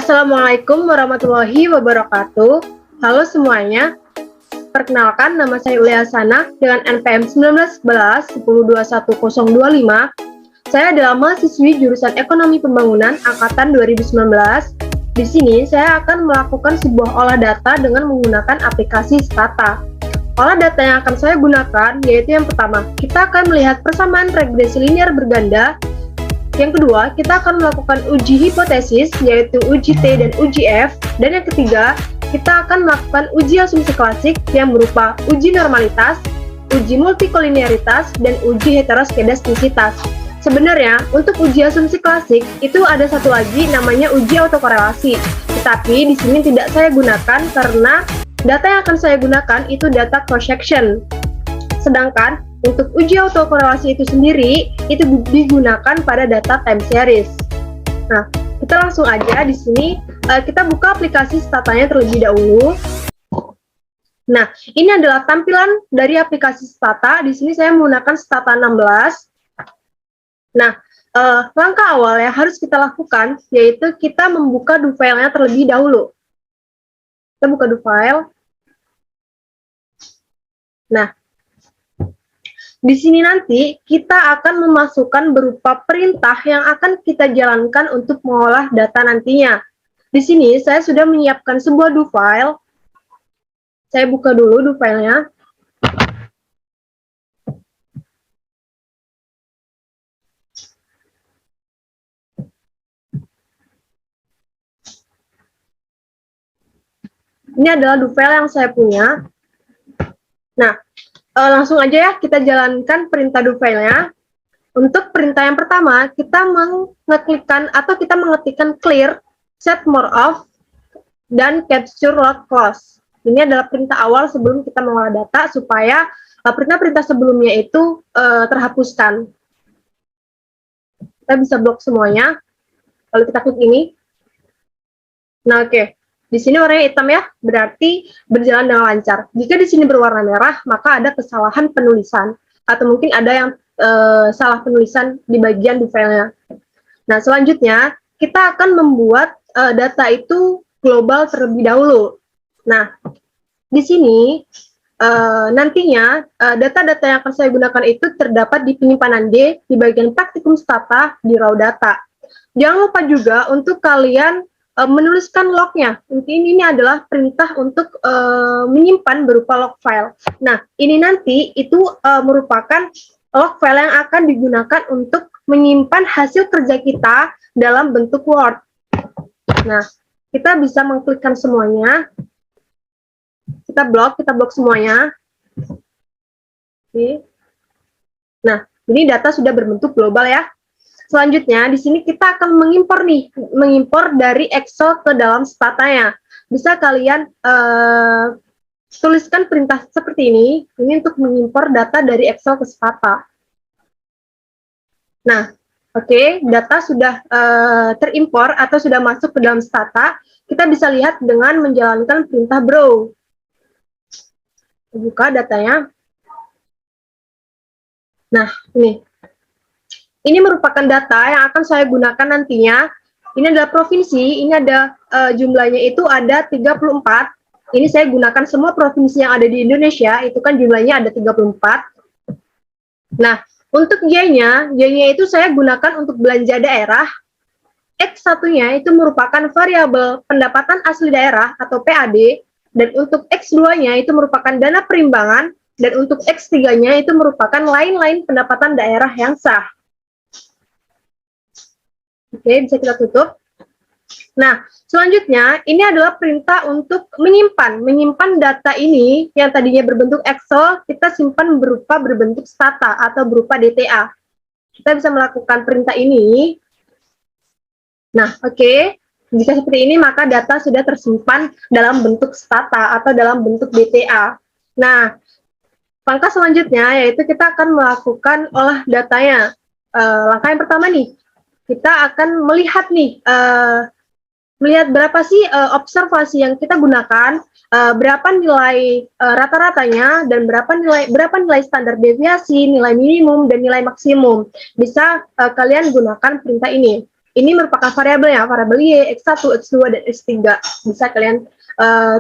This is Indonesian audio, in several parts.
Assalamualaikum warahmatullahi wabarakatuh. Halo semuanya. Perkenalkan, nama saya Uli Hasanah dengan NPM 1911-1021-025. Saya adalah mahasiswi jurusan Ekonomi Pembangunan angkatan 2019. Di sini saya akan melakukan sebuah olah data dengan menggunakan aplikasi Stata. Olah data yang akan saya gunakan yaitu yang pertama, kita akan melihat persamaan regresi linear berganda. Yang kedua, kita akan melakukan uji hipotesis, yaitu uji T dan uji F. Dan yang ketiga, kita akan melakukan uji asumsi klasik yang berupa uji normalitas, uji multikolinearitas, dan uji heteroskedastisitas. Sebenarnya, untuk uji asumsi klasik, itu ada satu lagi namanya uji autokorelasi. Tetapi di sini tidak saya gunakan karena data yang akan saya gunakan itu data cross-section. Sedangkan untuk uji autokorelasi itu sendiri, itu digunakan pada data time series. Nah, kita langsung aja di sini, kita buka aplikasi Statanya terlebih dahulu. Nah, ini adalah tampilan dari aplikasi Stata. Di sini saya menggunakan Stata 16. Nah, langkah awal yang harus kita lakukan, yaitu kita membuka do file-nya terlebih dahulu. Kita buka do file. Nah, di sini nanti kita akan memasukkan berupa perintah yang akan kita jalankan untuk mengolah data nantinya. Di sini saya sudah menyiapkan sebuah do file. Saya buka dulu do file-nya. Ini adalah do file yang saya punya. Nah, langsung aja ya kita jalankan perintah do file-nya. Untuk perintah yang pertama, kita mengeklikkan atau kita mengetikkan clear, set more of, dan capture load close. Ini adalah perintah awal sebelum kita mengolah data supaya perintah-perintah sebelumnya itu terhapuskan. Kita bisa blok semuanya. Lalu kita klik ini. Nah, oke. Di sini warnanya hitam ya, berarti berjalan dengan lancar. Jika di sini berwarna merah, maka ada kesalahan penulisan. Atau mungkin ada yang salah penulisan di bagian di filenya. Nah, selanjutnya, kita akan membuat data itu global terlebih dahulu. Nah, di sini, nantinya, data-data yang akan saya gunakan itu terdapat di penyimpanan D, di bagian praktikum Stata, di raw data. Jangan lupa juga untuk kalian menuliskan lognya. Ini adalah perintah untuk menyimpan berupa log file. Nah, ini nanti itu merupakan log file yang akan digunakan untuk menyimpan hasil kerja kita dalam bentuk Word. Nah, kita bisa mengklikkan semuanya. Kita blok semuanya. Oke. Nah, ini data sudah berbentuk global ya. Selanjutnya, di sini kita akan mengimpor dari Excel ke dalam Statanya. Bisa kalian tuliskan perintah seperti ini untuk mengimpor data dari Excel ke Stata. Nah, oke, data sudah terimpor atau sudah masuk ke dalam Stata. Kita bisa lihat dengan menjalankan perintah browse. Buka datanya. Nah, ini. Ini merupakan data yang akan saya gunakan nantinya. Ini adalah provinsi, ini ada jumlahnya itu ada 34. Ini saya gunakan semua provinsi yang ada di Indonesia, itu kan jumlahnya ada 34. Nah, untuk Y-nya itu saya gunakan untuk belanja daerah. X1-nya itu merupakan variabel pendapatan asli daerah atau PAD, dan untuk X2-nya itu merupakan dana perimbangan, dan untuk X3-nya itu merupakan lain-lain pendapatan daerah yang sah. Oke, bisa kita tutup. Nah, selanjutnya ini adalah perintah untuk menyimpan data ini yang tadinya berbentuk Excel, kita simpan berbentuk Stata atau berupa DTA. Kita bisa melakukan perintah ini. Nah, oke. Jika seperti ini, maka data sudah tersimpan dalam bentuk Stata atau dalam bentuk DTA. Nah, langkah selanjutnya yaitu kita akan melakukan olah datanya. Langkah yang pertama nih, kita akan melihat nih, melihat berapa sih observasi yang kita gunakan, berapa nilai rata-ratanya, dan berapa nilai standar deviasi, nilai minimum, dan nilai maksimum. Bisa kalian gunakan perintah ini. ini merupakan variabel ya, variabel Y, X1, X2, dan X3. Bisa kalian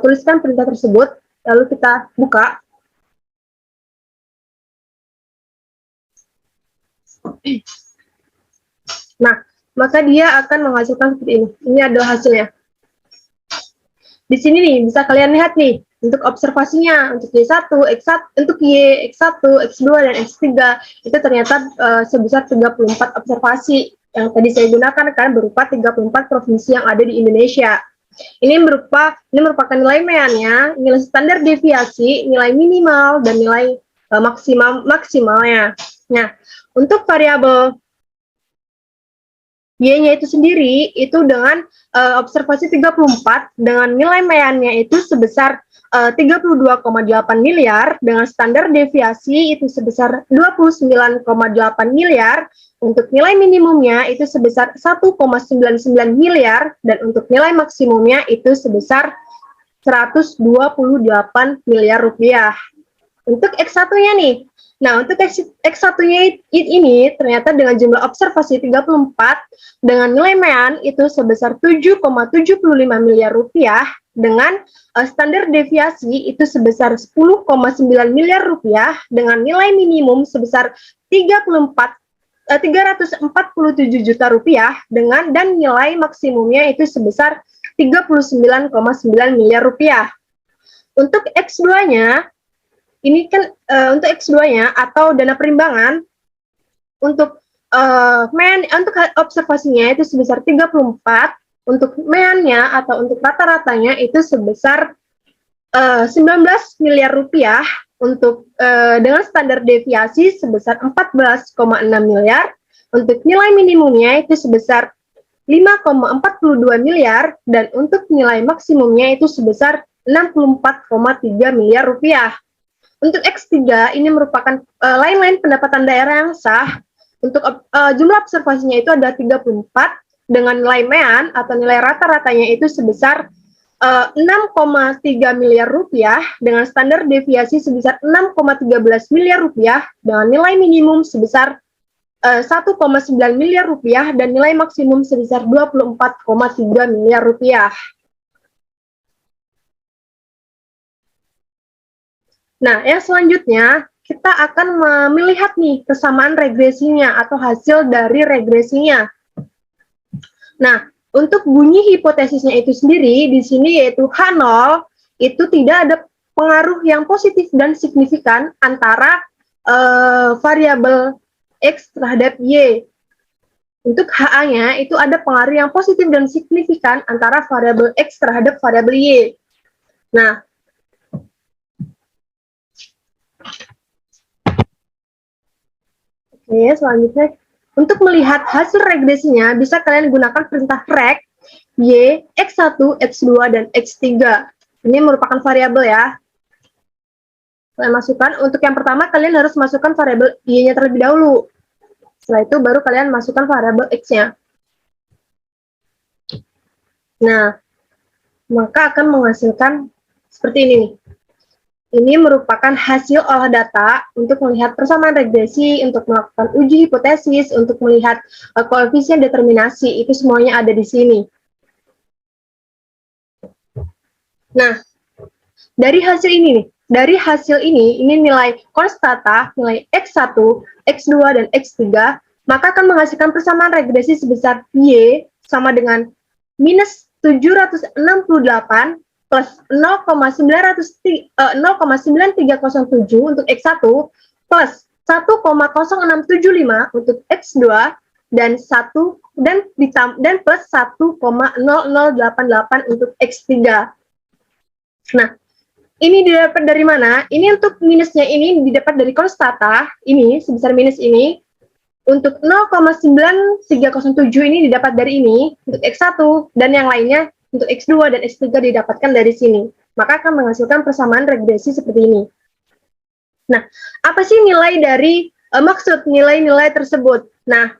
tuliskan perintah tersebut, lalu kita buka. Nah, maka dia akan menghasilkan seperti ini. Ini adalah hasilnya. Di sini nih, bisa kalian lihat nih, untuk observasinya, untuk Y1, X1, untuk Y, X1, X2, dan X3, itu ternyata sebesar 34 observasi yang tadi saya gunakan kan berupa 34 provinsi yang ada di Indonesia. Ini merupakan nilai meannya, nilai standar deviasi, nilai minimal, dan nilai maksimalnya. Nah, untuk variabel Y-nya itu sendiri, itu dengan observasi 34, dengan nilai meannya itu sebesar 32,8 miliar, dengan standar deviasi itu sebesar 29,8 miliar, untuk nilai minimumnya itu sebesar 1,99 miliar, dan untuk nilai maksimumnya itu sebesar 128 miliar rupiah. Untuk X1-nya nih, nah untuk X1-nya ini ternyata dengan jumlah observasi 34, dengan nilai mean itu sebesar 7,75 miliar rupiah, dengan standar deviasi itu sebesar 10,9 miliar rupiah, dengan nilai minimum sebesar 347 juta rupiah, dan nilai maksimumnya itu sebesar 39,9 miliar rupiah. Untuk X2-nya, ini kan untuk X2-nya atau dana perimbangan, untuk untuk observasinya itu sebesar 34, untuk meannya atau untuk rata-ratanya itu sebesar 19 miliar rupiah, untuk dengan standar deviasi sebesar 14,6 miliar, untuk nilai minimumnya itu sebesar 5,42 miliar, dan untuk nilai maksimumnya itu sebesar 64,3 miliar rupiah. Untuk X3 ini merupakan lain-lain pendapatan daerah yang sah. Untuk jumlah observasinya itu ada 34, dengan nilai mean atau nilai rata-ratanya itu sebesar 6,3 miliar rupiah, dengan standar deviasi sebesar 6,13 miliar rupiah, dengan nilai minimum sebesar 1,9 miliar rupiah, dan nilai maksimum sebesar 24,3 miliar rupiah. Nah, yang selanjutnya, kita akan melihat nih kesamaan regresinya atau hasil dari regresinya. Nah, untuk bunyi hipotesisnya itu sendiri, di sini yaitu H0, itu tidak ada pengaruh yang positif dan signifikan antara variabel X terhadap Y. Untuk HA-nya, itu ada pengaruh yang positif dan signifikan antara variabel X terhadap variabel Y. Nah, oke, selanjutnya, untuk melihat hasil regresinya, bisa kalian gunakan perintah reg, Y, X1, X2, dan X3. Ini merupakan variabel ya. Kalian masukkan, untuk yang pertama, kalian harus masukkan variabel Y-nya terlebih dahulu. Setelah itu, baru kalian masukkan variabel X-nya. Nah, maka akan menghasilkan seperti ini nih. Ini merupakan hasil olah data untuk melihat persamaan regresi, untuk melakukan uji hipotesis, untuk melihat koefisien determinasi, itu semuanya ada di sini. Nah, dari hasil ini ini nilai konstata, nilai X1, X2, dan X3, maka akan menghasilkan persamaan regresi sebesar Y sama dengan minus 768 plus 0,9307 untuk X1 plus 1,0675 untuk X2 dan plus 1,0088 untuk X3. Nah, ini didapat dari mana? Ini untuk minusnya ini didapat dari konstata ini sebesar minus ini. Untuk 0,9307 ini didapat dari ini untuk X1, dan yang lainnya untuk X2 dan X3 didapatkan dari sini. Maka akan menghasilkan persamaan regresi seperti ini. Nah, apa sih nilai dari maksud nilai-nilai tersebut? Nah,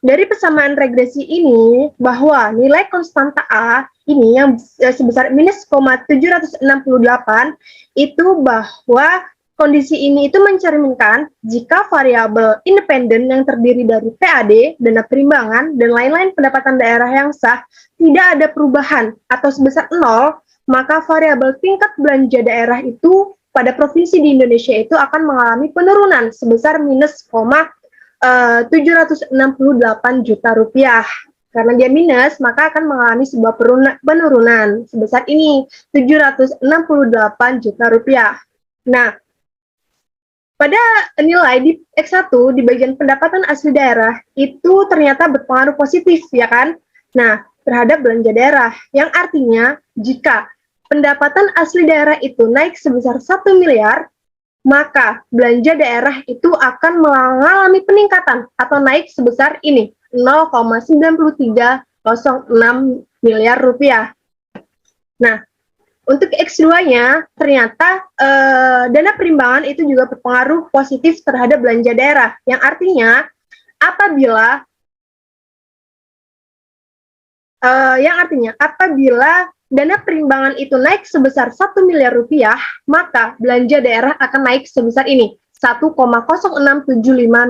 dari persamaan regresi ini, bahwa nilai konstanta A ini yang sebesar minus 768, itu bahwa Kondisi ini itu mencerminkan jika variabel independen yang terdiri dari PAD, dana perimbangan, dan lain-lain pendapatan daerah yang sah tidak ada perubahan atau sebesar 0, maka variabel tingkat belanja daerah itu pada provinsi di Indonesia itu akan mengalami penurunan sebesar minus 768 juta rupiah. Karena dia minus, maka akan mengalami sebuah penurunan sebesar ini, 768 juta rupiah. Nah, pada nilai di X1 di bagian pendapatan asli daerah itu ternyata berpengaruh positif, ya kan? Nah, terhadap belanja daerah, yang artinya jika pendapatan asli daerah itu naik sebesar 1 miliar, maka belanja daerah itu akan mengalami peningkatan atau naik sebesar ini, 0,9306 miliar rupiah. Nah, untuk X2-nya, ternyata dana perimbangan itu juga berpengaruh positif terhadap belanja daerah, yang artinya apabila dana perimbangan itu naik sebesar 1 miliar rupiah, maka belanja daerah akan naik sebesar ini, 1,0675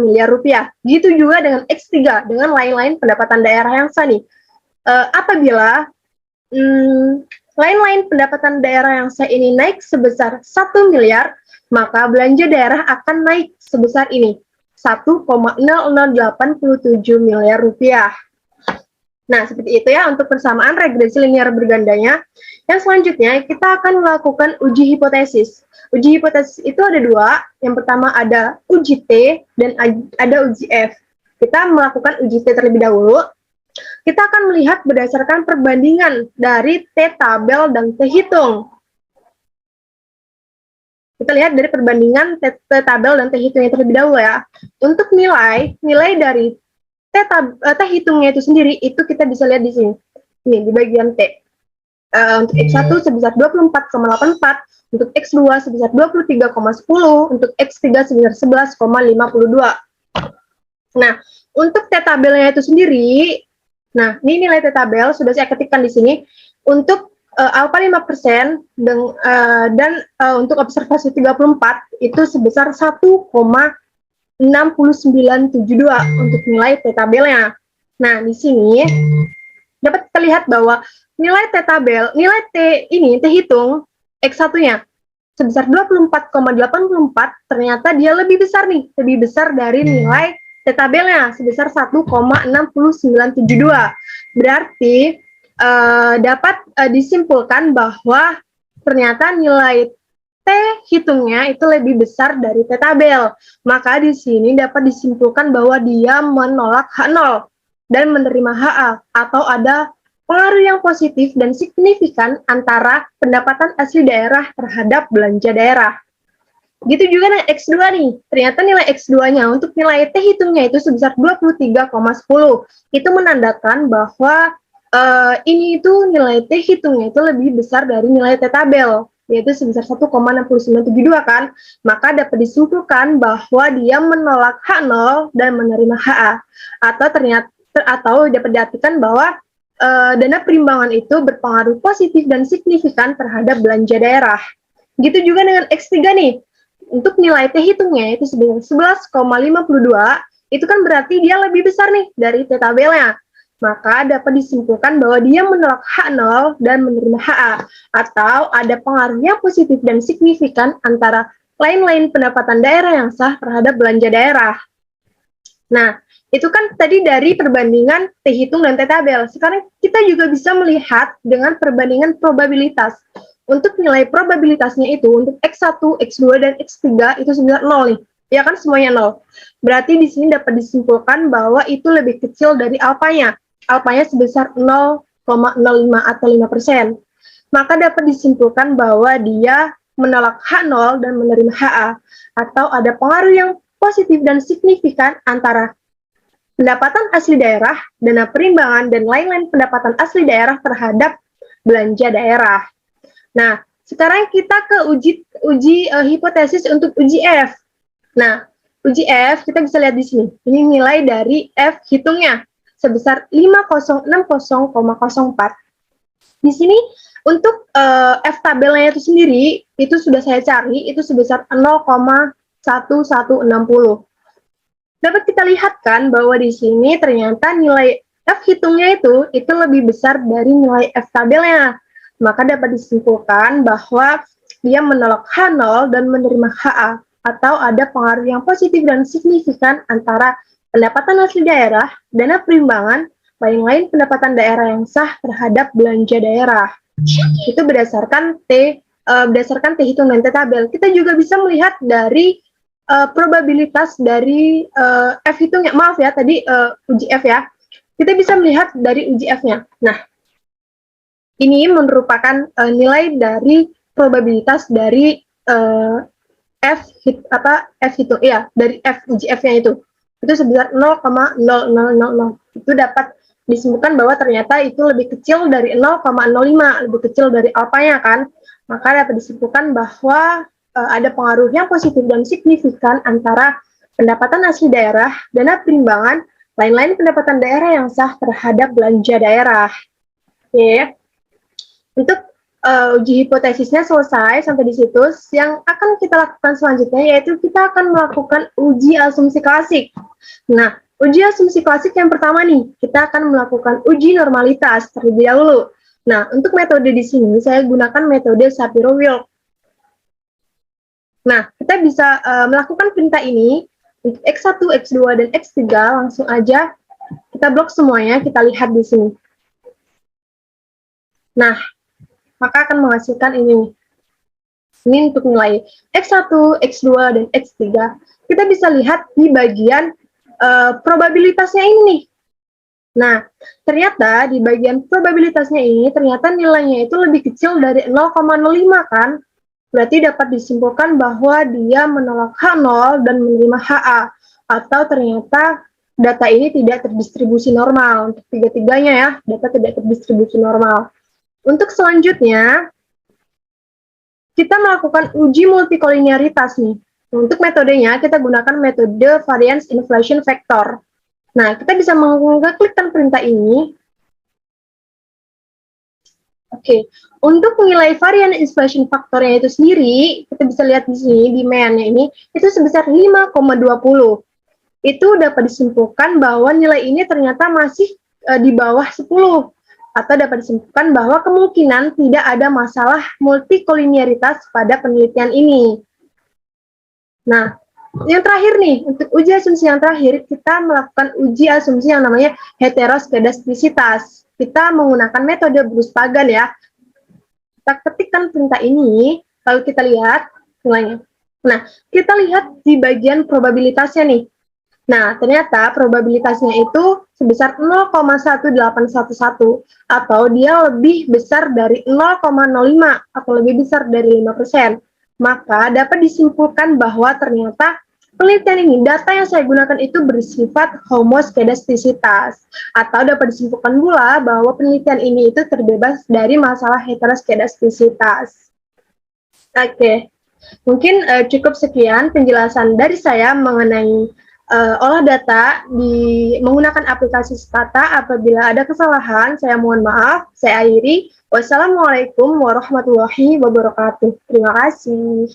miliar rupiah. Gitu juga dengan X3, dengan lain-lain pendapatan daerah yang sah nih. Apabila lain-lain pendapatan daerah yang sah ini naik sebesar 1 miliar, maka belanja daerah akan naik sebesar ini, 1,0087 miliar rupiah. Nah, seperti itu ya untuk persamaan regresi linear bergandanya. Yang selanjutnya, kita akan melakukan uji hipotesis. Uji hipotesis itu ada dua. Yang pertama ada uji T dan ada uji F. Kita melakukan uji T terlebih dahulu. Kita akan melihat berdasarkan perbandingan dari T-tabel dan T-hitung. Kita lihat dari perbandingan T-tabel dan T-hitungnya terlebih dahulu ya. Untuk nilai dari T-hitungnya itu sendiri, itu kita bisa lihat di sini. Ini, di bagian T. Untuk X1 sebesar 24,84, untuk X2 sebesar 23,10, untuk X3 sebesar 11,52. Nah, untuk T-tabelnya itu sendiri, nah, ini nilai T-tabel sudah saya ketikkan di sini. Untuk alfa 5% dan untuk observasi 34 itu sebesar 1,6972 untuk nilai T-tabelnya. Nah, di sini dapat terlihat bahwa nilai T-tabel, nilai T-hitung X1-nya sebesar 24,84, ternyata dia lebih besar nih, lebih besar dari nilai T-tabelnya sebesar 1,6972. Berarti dapat disimpulkan bahwa ternyata nilai T-hitungnya itu lebih besar dari T-tabel. Maka di sini dapat disimpulkan bahwa dia menolak H0 dan menerima HA, atau ada pengaruh yang positif dan signifikan antara pendapatan asli daerah terhadap belanja daerah. Gitu juga dengan X2 nih, ternyata nilai X2-nya untuk nilai T-hitungnya itu sebesar 23,10. Itu menandakan bahwa ini itu nilai T-hitungnya itu lebih besar dari nilai T-tabel, yaitu sebesar 1,6972 kan. Maka dapat disimpulkan bahwa dia menolak H0 dan menerima HA. Atau dapat diartikan bahwa dana perimbangan itu berpengaruh positif dan signifikan terhadap belanja daerah. Gitu juga dengan X3 nih. Untuk nilai T-hitungnya itu sebesar 11,52, itu kan berarti dia lebih besar nih dari T-tabelnya. Maka dapat disimpulkan bahwa dia menolak H0 dan menerima HA, atau ada pengaruh yang positif dan signifikan antara lain-lain pendapatan daerah yang sah terhadap belanja daerah. Nah, itu kan tadi dari perbandingan T-hitung dan T-tabel. Sekarang kita juga bisa melihat dengan perbandingan probabilitas. Untuk nilai probabilitasnya itu, untuk X1, X2, dan X3 itu sebesar 0 nih. Ya kan, semuanya 0. Berarti di sini dapat disimpulkan bahwa itu lebih kecil dari alfanya. Alfanya sebesar 0,05 atau 5%. Maka dapat disimpulkan bahwa dia menolak H0 dan menerima HA. Atau ada pengaruh yang positif dan signifikan antara pendapatan asli daerah, dana perimbangan, dan lain-lain pendapatan asli daerah terhadap belanja daerah. Nah, sekarang kita ke uji hipotesis untuk uji F. Nah, uji F kita bisa lihat di sini. Ini nilai dari F hitungnya sebesar 506,04. Di sini Untuk F tabelnya itu sendiri, itu sudah saya cari, itu sebesar 0,1160. Dapat kita lihat kan bahwa di sini ternyata nilai F hitungnya itu lebih besar dari nilai F tabelnya. Maka dapat disimpulkan bahwa dia menolak H0 dan menerima HA, atau ada pengaruh yang positif dan signifikan antara pendapatan asli daerah, dana perimbangan, lain-lain pendapatan daerah yang sah terhadap belanja daerah. Itu berdasarkan T hitung dan T tabel. Kita juga bisa melihat dari probabilitas dari F hitungnya. Maaf ya, tadi uji F ya. Kita bisa melihat dari uji F-nya. Nah, ini merupakan nilai dari probabilitas dari F hitung ya, dari F uji F-nya itu sebesar 0,0000. Itu dapat disimpulkan bahwa ternyata itu lebih kecil dari 0,05, lebih kecil dari alfanya kan. Maka dapat disimpulkan bahwa ada pengaruh yang positif dan signifikan antara pendapatan asli daerah, dana perimbangan, lain-lain pendapatan daerah yang sah terhadap belanja daerah. Oke. Untuk uji hipotesisnya selesai sampai di situ. Yang akan kita lakukan selanjutnya yaitu kita akan melakukan uji asumsi klasik. Nah, uji asumsi klasik yang pertama nih, kita akan melakukan uji normalitas terlebih dahulu. Nah, untuk metode di sini saya gunakan metode Shapiro-Wilk. Nah, kita bisa melakukan perintah ini untuk X1, X2, dan X3. Langsung aja kita blok semuanya, kita lihat di sini. Nah, maka akan menghasilkan ini. Ini untuk nilai X1, X2, dan X3. Kita bisa lihat di bagian probabilitasnya ini nih. Nah, ternyata di bagian probabilitasnya ini, ternyata nilainya itu lebih kecil dari 0,05 kan? Berarti dapat disimpulkan bahwa dia menolak H0 dan menerima HA, atau ternyata data ini tidak terdistribusi normal. Untuk tiga-tiganya ya, data tidak terdistribusi normal. Untuk selanjutnya, kita melakukan uji multikolinearitas nih. Untuk metodenya, kita gunakan metode variance inflation factor. Nah, kita bisa mengklikkan perintah ini. Oke, untuk nilai varian inflation faktornya itu sendiri, kita bisa lihat di sini, di demand-nya ini, itu sebesar 5,20. Itu dapat disimpulkan bahwa nilai ini ternyata masih di bawah 10. Atau dapat disimpulkan bahwa kemungkinan tidak ada masalah multikolinearitas pada penelitian ini. Nah, yang terakhir nih, untuk uji asumsi yang terakhir, kita melakukan uji asumsi yang namanya heteroskedastisitas. Kita menggunakan metode Bruce Pagan ya. Kita ketikkan perintah ini, lalu kita lihat nilainya. Nah, kita lihat di bagian probabilitasnya nih. Nah, ternyata probabilitasnya itu sebesar 0,1811 atau dia lebih besar dari 0,05 atau lebih besar dari 5%. Maka dapat disimpulkan bahwa ternyata penelitian ini, data yang saya gunakan itu bersifat homoskedastisitas, atau dapat disimpulkan pula bahwa penelitian ini itu terbebas dari masalah heteroskedastisitas. Oke, mungkin cukup sekian penjelasan dari saya mengenai olah data menggunakan aplikasi Stata. Apabila ada kesalahan, saya mohon maaf. Saya akhiri. Wassalamualaikum warahmatullahi wabarakatuh. Terima kasih.